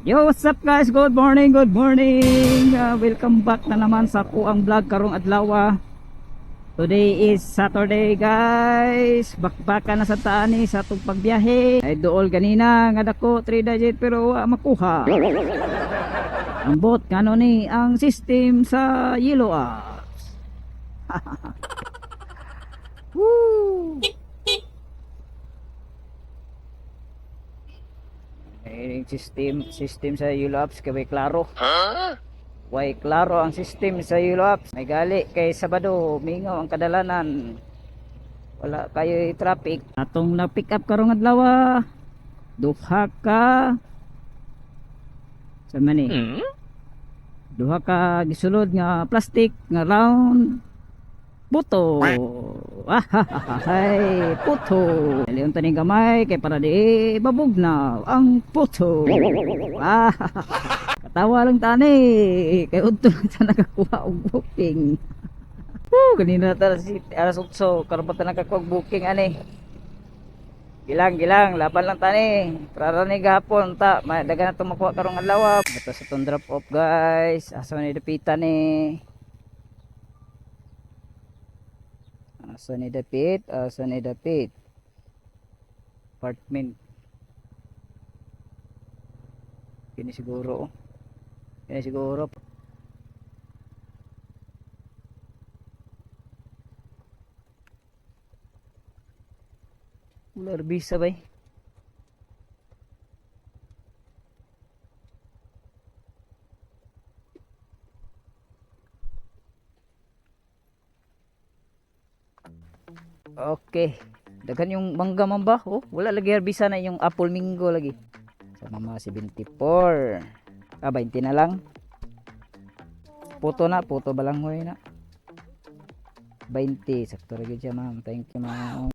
Yo, what's up guys? Good morning, good morning. Welcome back na naman sa kuang vlog karong adlaw. Today is Saturday guys. Bakbakan na sa taani sa atong pagbiyahe. Ay dool ganina nga dako 3 digit pero makuha. Ang bot kano ni ang system sa Yellow Apps. Woo! System sa Yellow Apps kay klaro. Way klaro ang system sa Yellow Apps. May gali kay Sabado mingaw ang kadalanan. Wala kayo traffic. Atong na pick up karong adlaw. Duha ka sa mani. Duha ka gisulod nga plastic nga round puto. Ay, puto. Dalion taning gamay kay para di babugnaw ang puto. Katawa lang tani kay udto lang ta nakakuha og booking. Kanina ta si alas 8 karon pa ta nakakuha og booking ani. Gilang laban lang tani. Para ni gahapon ta dagan na to makuha karong adlaw. Ito sa tong drop off guys. Asa man ni dapitan ni. Asa ni dapit apartment kini siguro wala bisa bay. Okay. Daghan yung mangga man ba? Oh, wala lagi herbisa na yung apple mango lagi. Sa mama 74. 20 na lang. Puto balangoy na. 20 sakto ra gyud siya ma'am. Thank you ma'am.